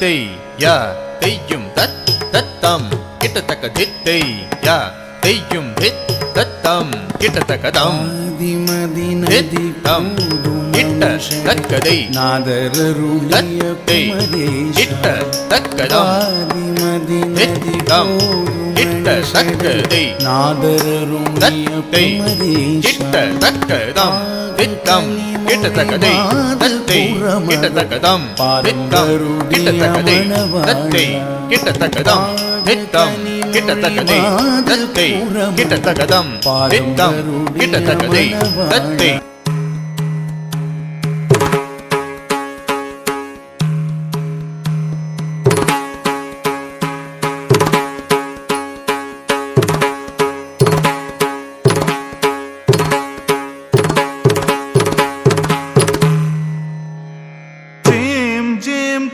தத்தை யா தெய்யும் தத் தத்தம் கிட்டத்தக்க தித்தை யா தெய்யும் தித் தத்தம் கிட்டத்தக்கதம் தித்தம் கிட்ட தக்கதை தத்தை கிட்ட தக்கதம் தித்தம் கிட்ட தக்கதை தத்தை கிட்ட தக்கதம் தித்தம் கிட்டத்தக்கதை தத்தை கிட்டத்தக்கதம் தித்தம் கிட்டத்தக்கதை தத்தை கிட்டத்தக்கதம் தித்தம் கிட்டத்தக்கதை தத்தை கிட்டத்தக்கதம் தித்தம் கிட்டத்தக்கதை தத்தை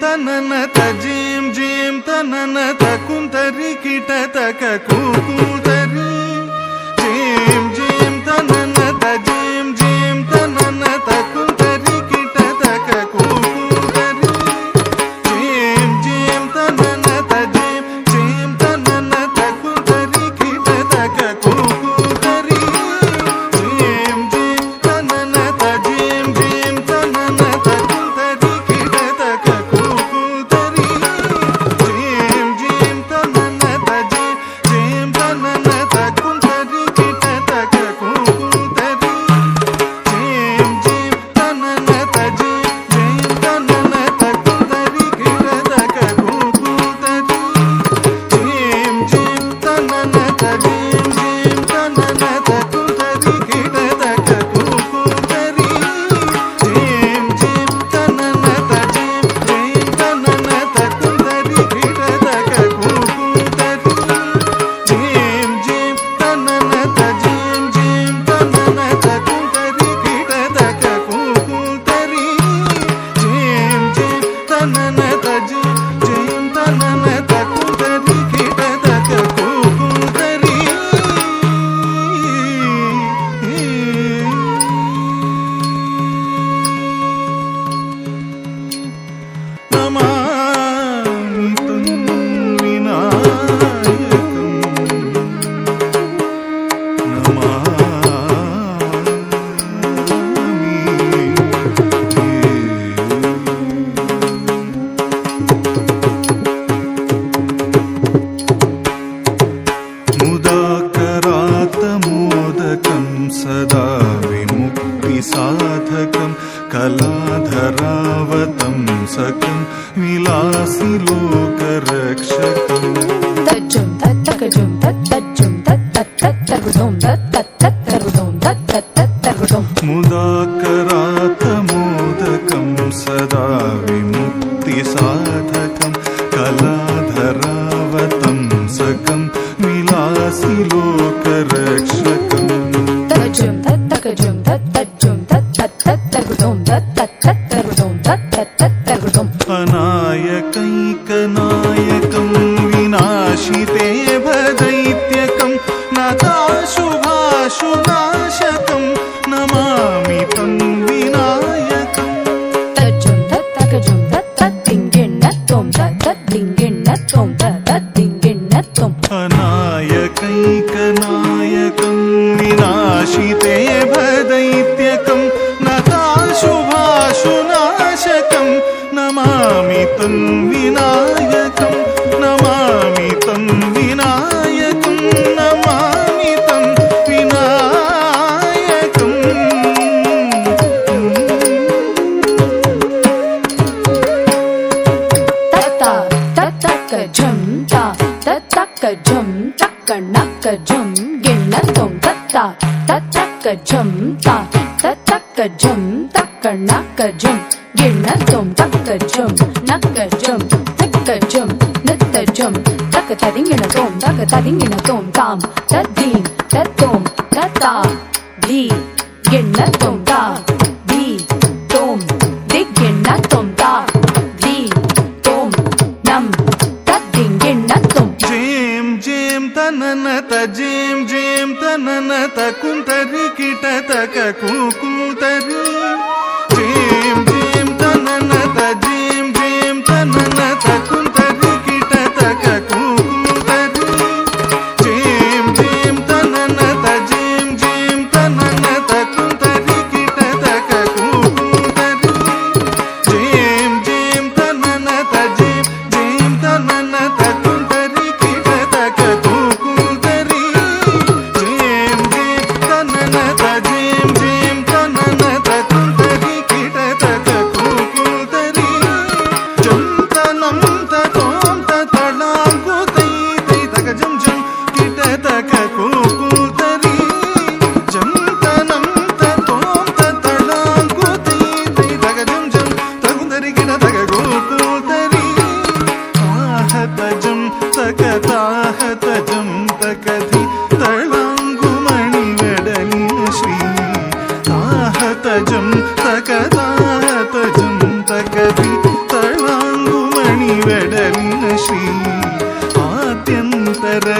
ತನನತ ಜೀಂ ಜೀಂ ತನನತ ಕುಂತರಿ ಕಿಟತಕ ಕೂಕೂತರಿ ಜೀಂ ಜೀಂ ತನನತ ಜೀಂ ಜೀಂ ತನನತ ಕುಂತರಿ ಕಿಟತಕ ಕೂಕೂತರಿ ಜೀಂ ಜೀಂ ತನನತ ಜೀಂ ಜೀಂ ತನನತ ಕುಂತರಿ ಕಿಟತಕ ಕೂಕೂತರಿ ಜೀಂ ಜೀಂ ತನನತ ಜೀಂ ಜೀಂ ತನನತ ಕುಂತರಿ ಕಿಟತಕ सदा विमुक्तिसाधकं कलाधरावतं सकं विलासि लोकरक्षकम् तज्जुं तत्तकजुं तत्तज्जुं तत्तत्तत्तगुदुं तत्तत्तत्तगुदुं तत्तत्तत्तगुदुं मुदाकरातमोदकं सदा विमुक्तिसाधकं कलाधरावतं सकं विलासि लोकरक्षकम् तज्जुं तत्तकजुं तत्तज्जुं तत्तत्तत्तगुदुं तत्तत्तत्तगुदुं तत्तत्तत्तगुदुं अनायकैकनायकं विनाशिते भदैत्यकं नताशुभाशुनाशकं नमामि तं विनायकम् तज्जुं तत्तकजुं तत्तत्तिङ्गिण्णत्वं तत्तद्दिङ्गिण्णत्वं तत्तद्दिङ्गिण्णत्वं अनायकैकनायकं विनाशिते भदैत्यकं नताशुभाशुनाशकं नमामि तं विनायकं नमामि तं विनायकं नमामि तं विनायकम् तत्ता तत्तकजुं ता तत्तकजुं तक्कणक्कजुं गिण्णत्वं तत्ता तत्तकजुं ता तत्तकजुं तक्कणक्कजुं गिण्णत्वं तक्कजुं नक्कजुं तक्कजुं नत्तजुं तक्कतदिङ्गिणत्वं तक्कतदिङ्गिणत्वं तां तद्दीं तत्तों तत्ता धी गिण्णत्वं ता धी तों दिग्गिण्णत्वं ता धी तों नं तद्दिङ्गिण्णत्वं जें जें तननत जें जें तननत कुंतरि किटतक कूकूतरि जें जें तननत जें जें तननत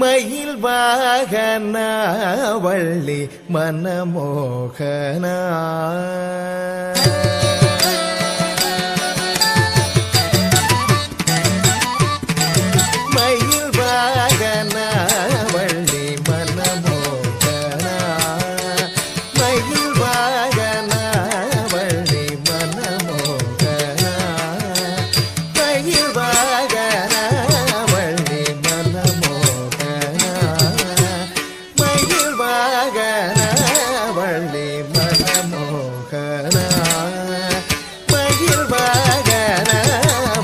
மயில் வாகன வள்ளி மனமோகனா மயில் வாகன வள்ளி மனமோகனா மயில் வாகன வள்ளி மனமோகனா மயில் வாகன வள்ளி மனமோகனா மயில் வாகன வள்ளி மனமோகனா மயில் வாகன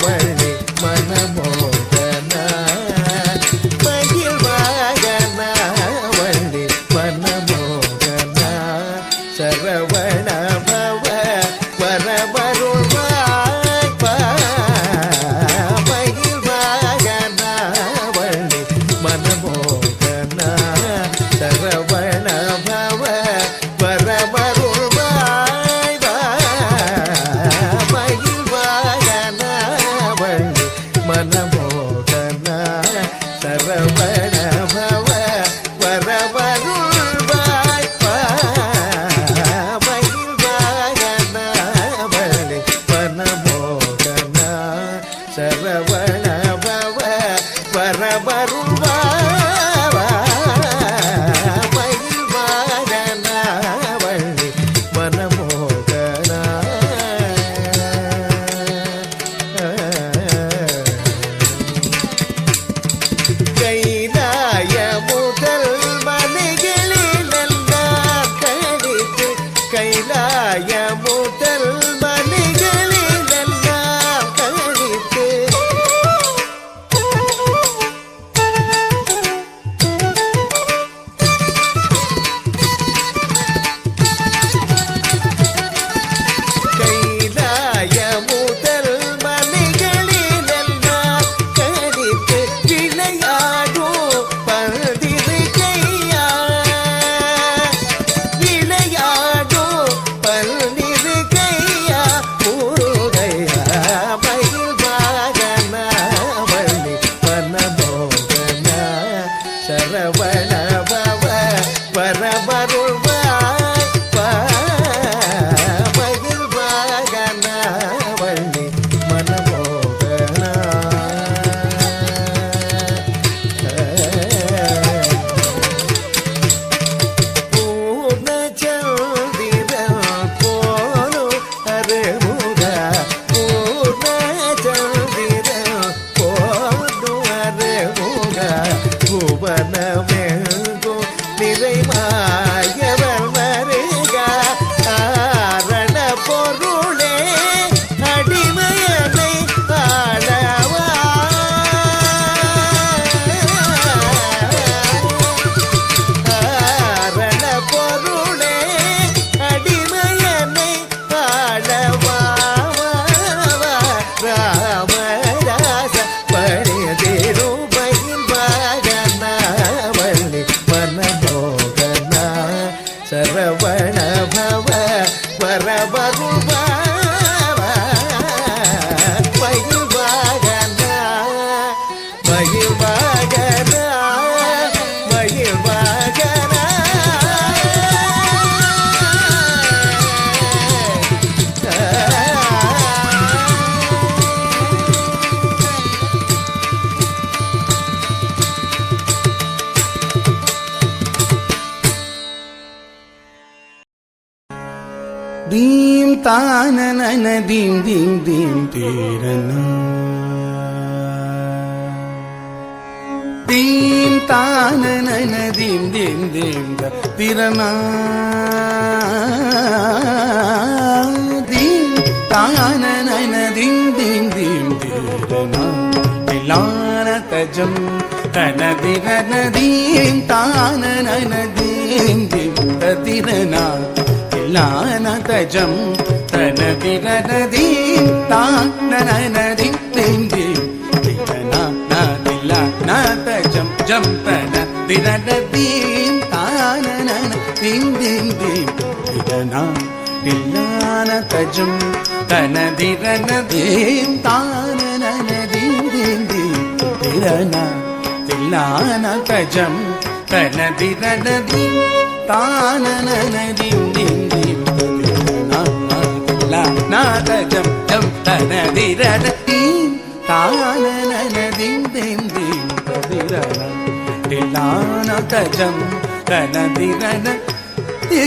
வள்ளி மனமோகனா மயில் வாகன வள்ளி மனமோகனா சரவண பவ வரவருள்வாய் மயில் வாகன வள்ளி மனமோகனா சரவண பவ வரவருள்வாய் மயில் வாகன வள்ளி மனமோகனா சரவண பவ வரவருள்வாய் மயில் வாகன வள்ளி மனமோகனா சரவண பவ வரவருள்வாய் மயில் வாகன வள்ளி மனமோகனா கைலாய முதல் மலைகளிலெல்லாம் கழித்து கைலாய முதல் மலைகளிலெல்லாம் கழித்து கைலாய முதல் மலைகளிலெல்லாம் கழித்து விளையாடும் பல்திருக்கையா விளையாடும் பல்திருக்கையா முருகையா மயில் வாகன வள்ளி மனமோகனா சரவண பவ வரவருள்வாய் மயில் வாகன வள்ளி மனமோகனா பூர்ணச்சந்திரன் போலும் அருமுக பூர்ணச்சந்திரன் போலும் அருமுக புவனமெங்கும் நிறைமாயவர் வருக ஆரண பொருளே அடிமையனை ஆளவா ஆரண பொருளே அடிமையனை ஆளவா ராமராச பரிதிரும் மயில் வாகன வள்ளி மனமோகனா சரவண பவ வரவருள்வாய் மயில் வாகன மயில் வாகன மயில் வாகன दीं ताननन दीं दीं दीं तीरना दीं ताननन दीं दीं दीं तीरना दीं ताननन दीं दीं दीं तीरना तिलान तजम तनदिरन दीं ताननन दीं दीं तीरना लान तजम तनदिरनदीं तानननदीं दीं दीं तिरना नदिला न तजम जम तनदिरनदीं तानननदीं दीं दीं तिरना तिलान तजम तनदिरनदीं तानननदीं दीं दीं तिरना தில்லானதஜம் தனதிரனதி தானனனதிம் திம் திம் தில்லானதஜம் ஜம் தனதிரனதி தானனனதிம் திம் திம் தில்லானதஜம் தனதிரனதி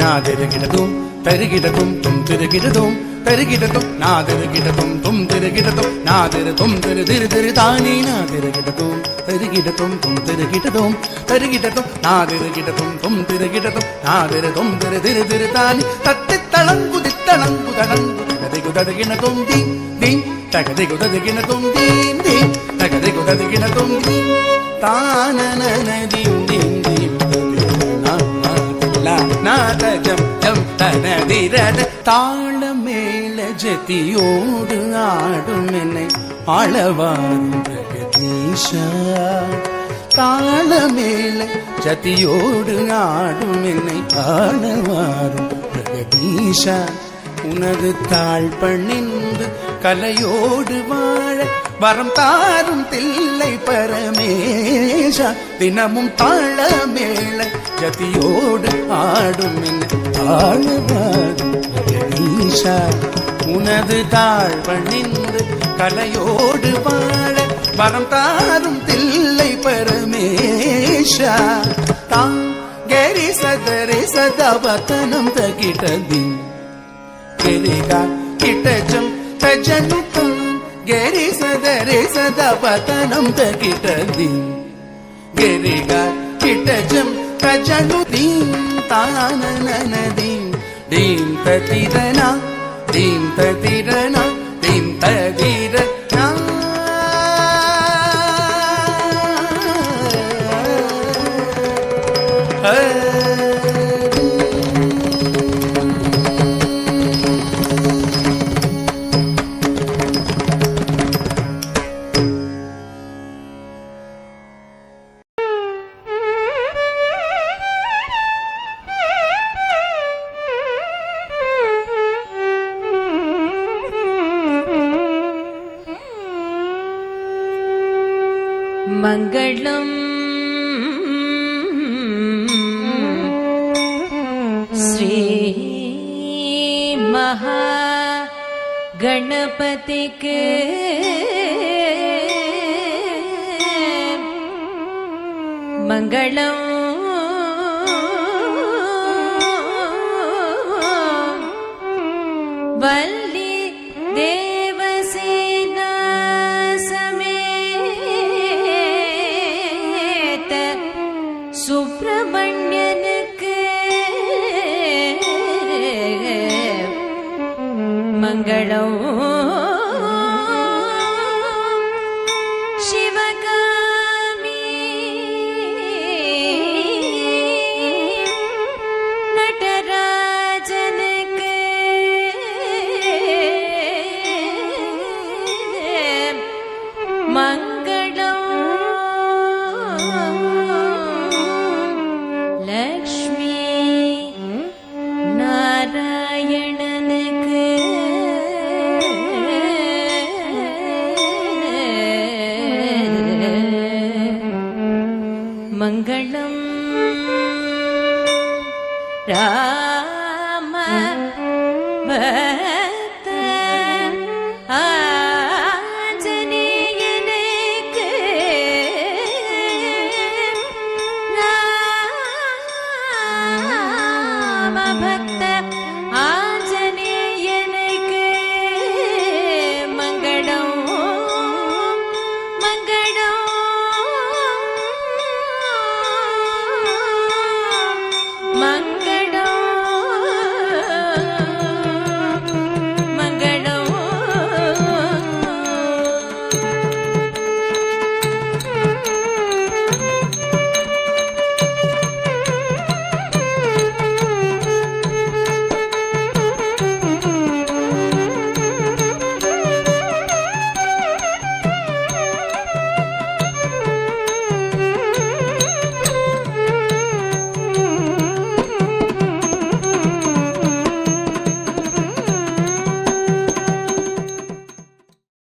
நாதிருகிடதும் தருகிடதும் தும் திருகிடதும் தருகிடதும் நாதிருகிடதும் தும் திருகிடதும் நாதிரு தும் திரு திரு திரு தானே நாதிருகிடதும் தருகிடதும் தும் திருகிடதும் தருகிடதும் நாதிருகிடதும் தும் திருகிடதும் நாதிரு தும் திரு திரு திரு தானே தத்தி தளங்குதி தளங்கு தளங்கு தகதிகுதகினதும் தீம் தீம் தகதிகுதகினதும் தீம் தீம் தகதிகுதகினதும் தீம் தானனனதீம் தீம் தீம் நாதஜம் ஜம் தனதிரட தாள மேல ஜதியோடு ஆடும் என்னை ஆளவாரும் பிரகதீஷா தாள மேல ஜதியோடு ஆடும் என்னை ஆளவாரும் பிரகதீஷா உனது தாழ் பணிந்து கலையோடு வாழ வரம் தாரும் தில்லை பரமேஷா தினமும் தாழ மேள ஜதியோடு ஆடும் ஆளவாரும் பிரகதீஷா உனது தாழ் பணிந்து கலையோடு வாழ வரம் தாரும் தில்லை பரமேஷா தாம் கரி சதரி சதவதனம் தகிடதி கரிகா கிட்டஜம் தஜனுதம் கரி சதரி சதவதனம் தகிடதி கரிகா கிட்டஜம் தஜனுதீம் தானனனதீம் தீம் ததிரனா தீம் ததிரனா தீம் ததிரனா மங்களம் ஸ்ரீ மகா கணபதிக்கு மங்களம் வள்ளி தேவசேனா சமேத சுப்பிரமணியனுக்கு மங்களம் சிவகாமி நடராஜனுக்கு மங்களம் லக்ஷ்மி நாராயணனுக்கு மங்களம் ராம